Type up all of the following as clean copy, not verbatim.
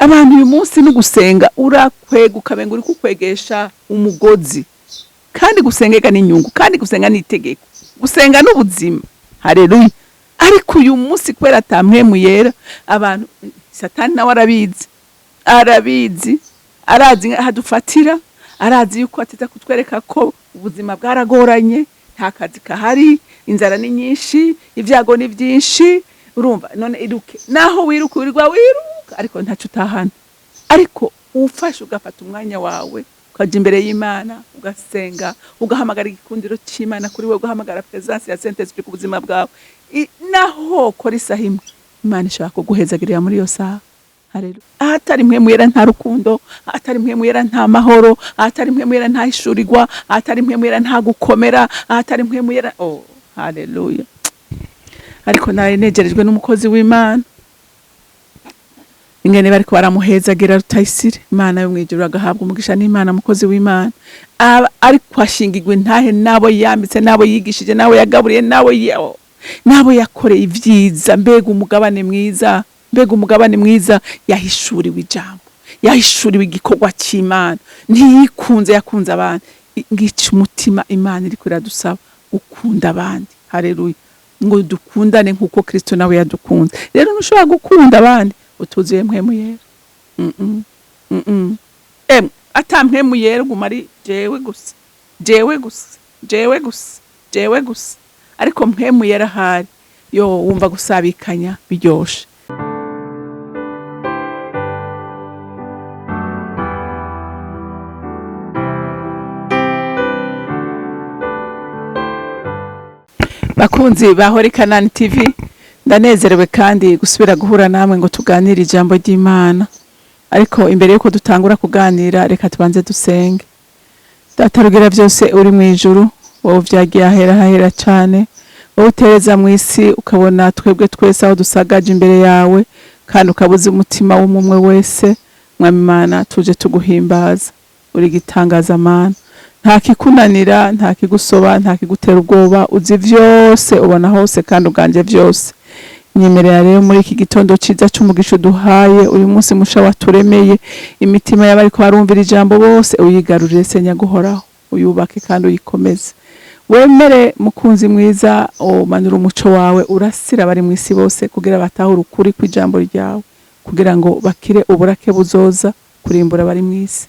abantu uyu munsi no gusenga urakwega ukabenga uri kukwegesha umugozi, kandi gusengeka n'inyungu, kandi gusenga n'itegeko, gusenga n'ubuzima. Haleluya. Ariko uyu munsi kwera atampwemu yera, abantu satani nawe arabizi arazi hadufatira, arazi yuko ateza kutwereka ko ubuzima bwaragoranye, nta kazi kahari, inzara ni nyinshi, ibyago ni byinshi. Urumva none iruke naho wiruka ariko ntacyo utahana. Ariko ufashe ugafata umwanya wawe ukaja imbere y'Imana, ugasenga, ugahamagara igikundiro cy'Imana kuri we, ugahamagara presence ya Saint Esprit ku buzima bwawe, naho kora isaha imwe Imana ishaka kuguhezagirira muri iyo saha. Haleluya. Ahatari mpwemu yera nta rukundo, ahatari mpwemu yera nta mahoro, ahatari mpwemu yera nta ishurirwa, ahatari mpwemu yera nta gukomera, ahatari mpwemu yera haleluya. Ariko nawe negerejwe n'umukozi w'Imana, ingene bariko baramuhezagira Rutayisire, Imana yo mwijuru agahabwa umugisha n'Imana, mukozi w'Imana ariko ashingirwe ntahe nabo yambitse, nabo yigishije, nabo yagaburiye, nabo yakoreye ivyiza. Mbega umugabane mwiza, yahishuriwe ijambo, yahishuriwe igikorwa cy'Imana, ntiyikunze, yakunze abandi. Ngica umutima Imana iri iradusaba gukunda abandi. Haleluya. Ngo dukundane nkuko Kristo nawe yadukunze. Rero ntushobora gukunda abandi utuzuye mpwemu yera. Ata mpwemu yera gumari jewe gusa. Ariko mpwemu yera hari yo wumva gusabikanya biryoshe. Bakunzi bahore CANAAN TV, ndanezerewe kandi gusubira guhura namwe ngo tuganire ijambo ry'Imana. Ariko imbere yuko dutangura kuganira, reka tubanze dusenge. Data rugira byose uri mu ijuru, wowe vyagiye ahera cyane, wowe utereza mu isi ukabona twebwe twese aho dusagaje imbere yawe, kandi ukabuza umutima w'umwe wese. Mwami Imana, tuje tuguhimbaza, uri gitangaza Mana. Nta kikunanira, nta kigusoba, nta kigutera ubwoba, uzi vyose, ubona hose kandi uganje vyose. Nyemerera rero muri iki gitondo ciza c'umugisha duhaye, uyu munsi musha waturemeye, imitima y'abariko barumvira ijambo bose uyigarurire Senya guhoraho, uyubake kandi uyikomeze. Wemere mukunzi mwiza, manura umuco wawe urasira bari mu isi bose, kugira batahure ukuri kw'ijambo ryawe, kugira ngo bakire uburake buzoza kurimbura bari mu isi.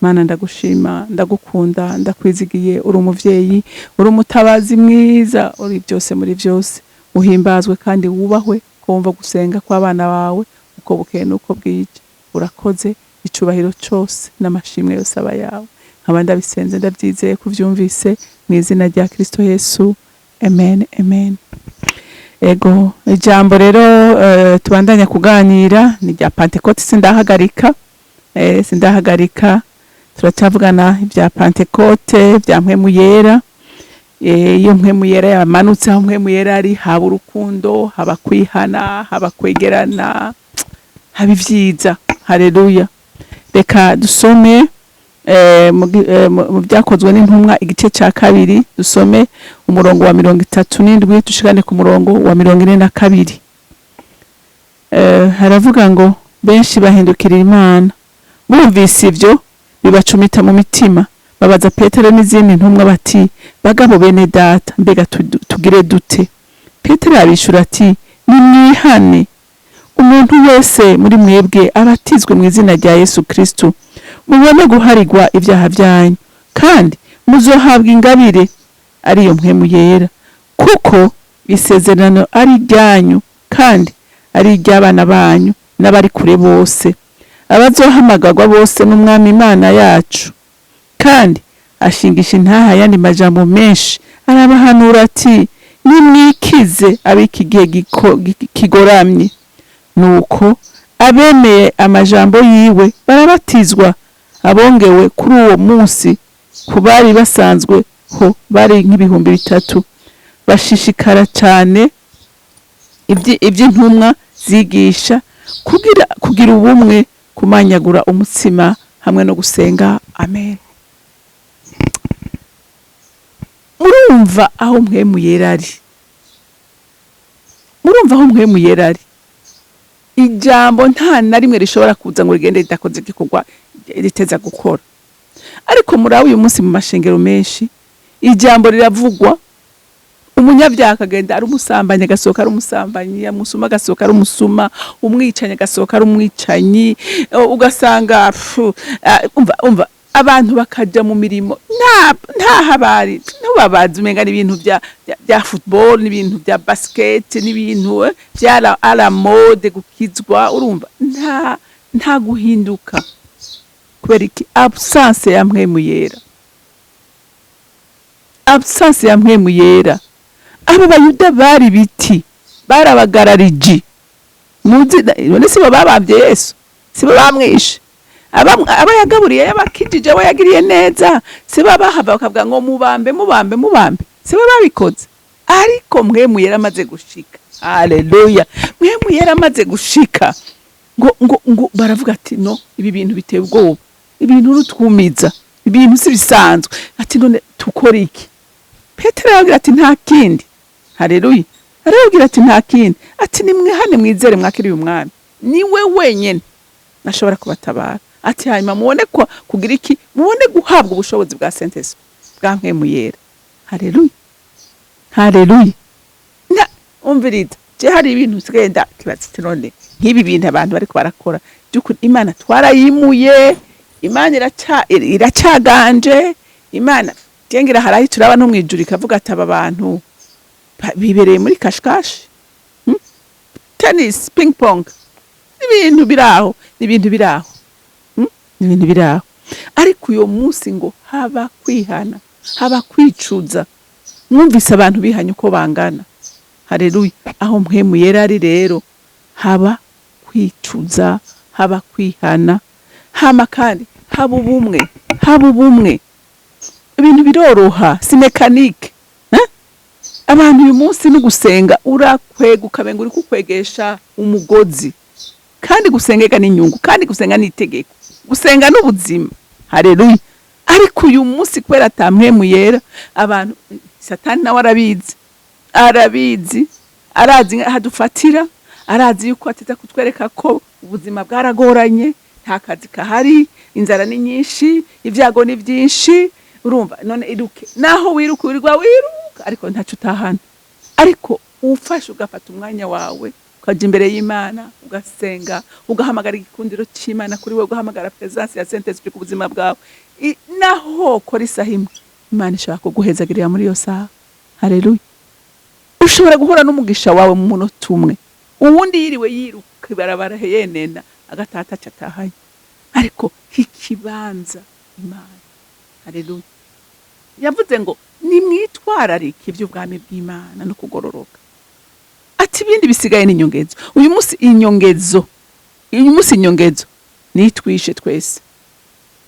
Mana ndagushima, ndagukunda, ndakwizigiye, uri umuvyeyi, uri umutabazi mwiza, uri byose muri byose. Uhimbazwe kandi wubahwe, kumva gusenga kw'abana bawe uko bukeye nuko bwije. Urakoze, icubahiro cyose n'amashimwe yose aba yawe. Nkaba ndabisenze ndabyizeye kuvyumvise mu izina rya Kristo Yesu. Amen. Ego, ijambo rero tubandanya kuganira ni rya Pentecote. Sindahagarika turatavugana ibya Pentecote, bya mpwemu yera. Iyo mpwemu yera yamanutse, aho mpwemu yera ari haba urukundo, haba kwihana, haba kwegerana, haba ivyiza. Haleluya. Reka dusome mu byakozwe n'intumwa igice cya 2, dusome umurongo wa 37 dushikane ku murongo wa 42. Haravuga ngo benshi bahindukira Imana, bumvise ivyo bibacumita mu mitima, babaza Petero n'izindi ntumwa bati, bagabo bene data, mbega tugire dute? Petero abishura ati, nimwihane, umuntu wese muri mwebwe abatizwe mu izina rya Yesu Kristo, mubone guharigwa ibyaha byanyu, kandi muzohabwa ingabire ariyo mpwemu yera, kuko isezerano ari ryanyu kandi ari iry'abana banyu n'abari kure bose, abazohamagarwa bose n'Umwami Imana yacu. Kandi ashingisha intaha yandi majambo menshi, arabahanura ati, nimwikize abiki gihe kigoramye. Nuko abemeye amajambo yiwe barabatizwa, abongewe kuri uwo munsi ku bari basanzwe ho bari nk'ibihumbi 3. Bashishikara cyane iby'intumwa zigisha, kugira ubumwe, kumanyagura umutsima hamwe no gusenga. Amen. Murumva aho mpwemu yera ari? ijambo nta na rimwe rishobora kuza ngo rigende ridakoze igikorwa riteza gukora. Ariko murawe uyu munsi mu mashengero menshi ijambo riravugwa, umunyabyaha akagenda ari umusambanyi agasohoka ari umusambanyi, umusuma agasohoka ari umusuma, umwicanyi agasohoka ari umwicanyi, ugasanga umva abantu bakaja mu mirimo nta habari ntubabazi umenga n'ibintu bya football n'ibintu bya basket n'ibintu bya la mode gukizwa, urumva nta guhinduka kubera iki? Absence ya mpwemu yera, absence ya mpwemu yera. Aba bayuda bari biti, barabagarariji muzi none sibo babambye Yesu, sibo bamwishe, aba yagaburiye yabakijije we yagiriye neza, sibo bahava bakavuga ngo mubambe, sibo babikoze. Ariko mpwemu yera amaze gushika, haleluya, mpwemu yera amaze gushika ngo baravuga ati no, ibi bintu biteye ubwoba, ibintu rutwumiza, ibintu si bisanzwe, ati none tukora iki? Petero aravuga ati nta kindi, haleluya, aravuga ati nta kindi, ati nimwihane mwizere mwakiriye umwami, niwe wenyene nashobora kubatabara. Ati hanyuma mubone kugira iki? Mubone guhabwa ubushobozi bwa sentesi bwa mpwemu yera. Haleluya, haleluya. Umviriza je hari ibintu sigenda kibaza none nk'ibi bintu abantu bariko barakora by'ukuri Imana twarayimuye, Imana iracaganje, Imana tengira harayi turaba no mwijuru ikavuga ati aba bantu bibereye muri kashkash, tennis, ping pong, ibintu biraho, ibintu biraho, ibintu biraho. Ariko uyo munsi ngo haba kwihana, haba kwicuza. Mwumvise abantu bihanye uko bangana, haleluya. Aho mpwemu yera ari rero haba kwicuza, haba kwihana, hama kandi haba ubumwe, ibintu biroroha, si mekanike. Abantu uyu munsi ni gusenga urakwega ukabenga uri kukwegesha umugozi, kandi gusengeka n'inyungu, kandi gusenga n'itegeko, gusenga n'ubuzima, haleluya. Ariko uyu munsi kwera mpwemu yera abantu, satani nawe arabizi, arazi hadufatira, arazi yuko ateza kutwereka ko ubuzima bwaragoranye, nta kazi kahari, inzara ni nyinshi, ibyago ni byinshi, urumva none iruke naho wiruka ariko ntacu utahana. Ariko ufashe ugafata umwanya wawe ukaja imbere y'Imana ugasenga, ugahamagara igikundiro cy'Imana kuri we, ugahamagara presence ya sentence ku buzima bwawe, naho kora isahimwe Imana ishaka kuguhezagirira muri yo saha, haleluya. Ushobora guhura n'umugisha wawe mu munota umwe, uwundi yiriwe yiruka ibarabara yenena agatata cyatahanye, ariko ikibanza Imana, haleluya. Yavuze ngo nimwitwararike iby'ubwami bw'Imana no kugororoka, ati ibindi bisigaye n'inyongezo. Uyu munsi inyongezo nitwishe twese,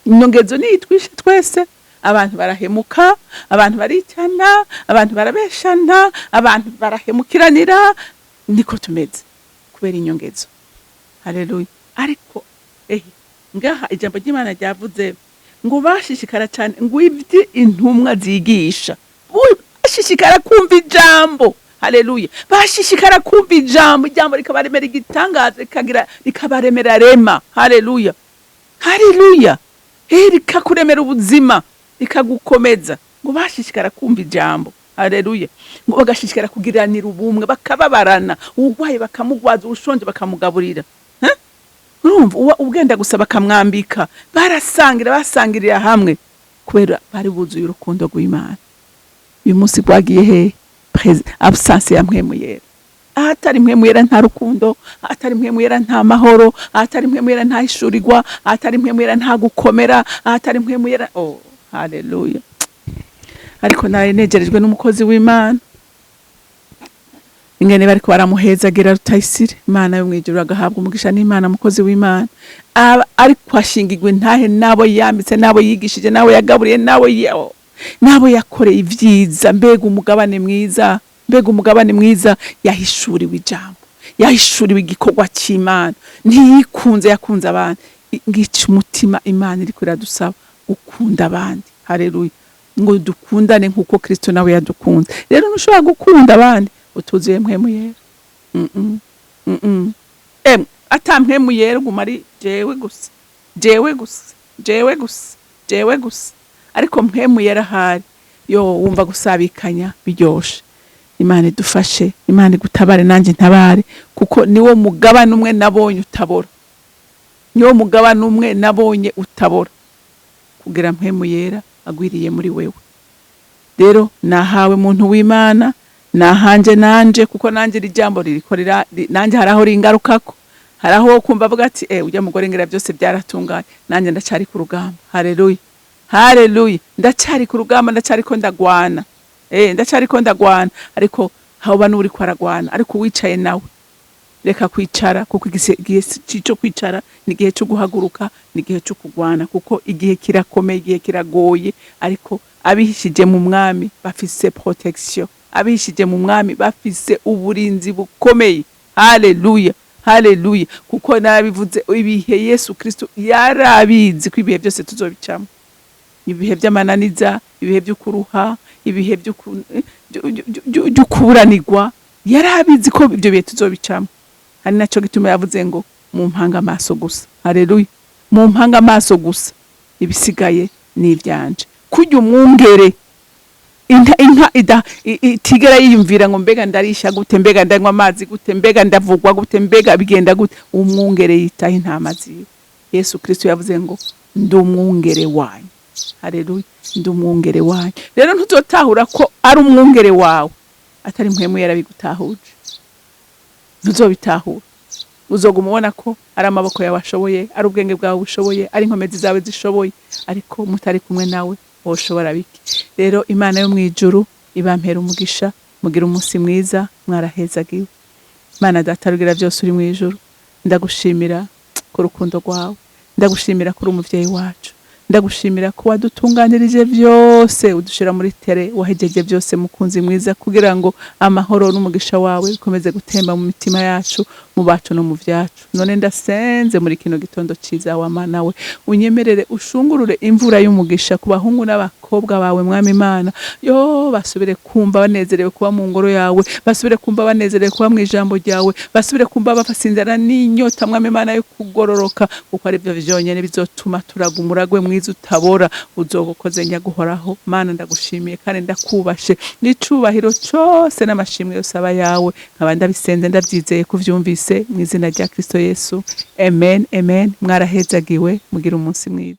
inyongezo nitwishe twese. Abantu barahemuka, abantu baricana, abantu barabeshana, abantu barahemukiranira, niko tumeze kubera inyongezo, haleluya. Ariko ngaha ijambo ry'Imana ryavuze ngo bashishikara cyane ngo ibyo intumwa zigisha, bashishikara kumva ijambo, haleluya. Bashishikara kumva ijambo rikabaremera igitangaza, rikabaremera rema, haleluya, haleluya. Rikakuremera ubuzima, rikagukomeza. Ngo bashishikara kumva ijambo, haleluya. Ngo bagashishikara kugiranira ubumwe, bakababarana, urwaye bakamugwaza, ushonje bakamugaburira, urumva ugenda gusaba bakamwambika, basangirira hamwe kubera bari buzuye urukundo rw'Imana. Uyu munsi gwagiye he? Absence ya mpwemu yera. Ahatari mpwemu yera nta rukundo, ahatari mpwemu yera nta mahoro, ahatari mpwemu yera nta ishurirwa, ahatari mpwemu yera nta gukomera, ahatari mpwemu yera, haleluya. Ariko nawe negerejwe n'umukozi w'Imana, ingene bariko baramuhezagira Rutayisire, Imana yo mwijuru agahabwa umugisha n'Imana, mukozi w'Imana. Ariko ashingirwe ntahe nabo yambitse, nabo yigishije, nabo yagaburiye, nabo yakoreye ivyiza. Mbega umugabane mwiza, yahishuriwe ijambo, yahishuriwe igikorwa cy'Imana, ntiyikunze, yakunze abantu. Ngica umutima Imana iriko iradusaba gukunda abandi, haleluya. Ngo dukundane nkuko Kristo nawe yadukunze. Rero ntushobora gukunda abandi utuzuye mpwemu yera. atampwemu yera guma ari jewe gusa jewe gusa jewe gusa jewe gusa, ariko mpwemu yera hari yo wumva gusabikanya biryoshe. Imana idufashe, Imana igutabare nanjye ntabare, kuko niwo mugabane umwe nabonye utabora, niwo mugabane umwe nabonye utabora, kugira mpwemu yera agwiriye muri wewe. Rero nahawe muntu w'Imana, nahanje nanje, kuko nanje iri jambo ririkorera nanje haraho ringarukako, haraho kumva avuga ati ujya mugore ngira byose byaratunganye, nanje ndacari ku rugamba. Haleluya, haleluya, ndacari ku rugamba, ndacari ko ndagwana, ndacari ko ndagwana, ariko haba n'uri kwaragwana, ariko wicaye nawe reka kwicara, kuko igihe cyo kwicara ni igihe cyo guhaguruka, ni igihe cyo kugwana, kuko igihe kirakomeye, igihe kiragoye, ariko abihishije mu mwami bafise protection, abihishije mu mwami bafise uburinzi bukomeye. Haleluya, haleluya, kuko nabivuze ibihe Yesu Kristo yarabizi ko ibihe byose tuzobicamo, ibihe by'amananiza, ibihe byo kuruha, ibihe byo kuburanirwa, yarabizi ko ibyo bihe tuzobicamo. Hari naco gituma yavuze ngo mu mpanga amaso gusa. Haleluya, mu mpanga amaso gusa, ibisigaye ni ivyanje. Kujya umwungere inka itigera yiyumvira ngo mbega ndarisha gute, mbega ndanywa amazi gute, mbega ndavugwa gute, mbega bigenda gute. Umwungere yitaho intama ziwe. Yesu Kristo yavuze ngo ndi umwungere wanyu. Haleluya, ndi umwungere wanyu. Rero ntuzotahura ko ari umwungere wawe atari mpwemu yera bigutahuje, ntuzobitahura. Uzoguma ubona ko ari amaboko yawe ashoboye, ari ubwenge bwawe bushoboye, ari inkomezi zawe zishoboye, ariko mutari kumwe nawe woshobora biki. Rero Imana yo mwijuru ibampera umugisha, mugira umunsi mwiza, mwarahezagiwe. Imana Data rugira byose uri mwijuru, ndagushimira ku rukundo rwawe, ndagushimira kuri umuvyeyi wacu, ndagushimira ko wadutunganirije byose, udushira muri tere, wahejeje byose mukunzi mwiza, kugira ngo amahoro n'umugisha wawe bikomeze gutemba mu mitima yacu, mu bacu no mu vyacu. None ndasenze muri kino gitondo ciza wa Mana we, unyemerere ushungurure imvura y'umugisha ku bahungu n'abakobwa bawe mwami Imana, yo basubire kumva banezerewe kuba mu ngoro yawe, basubire kumva banezerewe kuba mu ijambo ryawe, basubire kumva bafasinzara n'inyota mwami Imana yo kugororoka, kuko ari byo vyonyene bizotuma turagumuragwe mwiza utabora, uzogukoze nyaguhoraho. Mana ndagushimiye kandi ndakubashe, n'icubahiro cyose n'amashimwe yose aba yawe, nkaba ndabisenze ndabyizeye kuvyumvise mu izina rya Kristo Yesu, amen, amen. Mwarahezagiwe, mugira umunsi mwiza.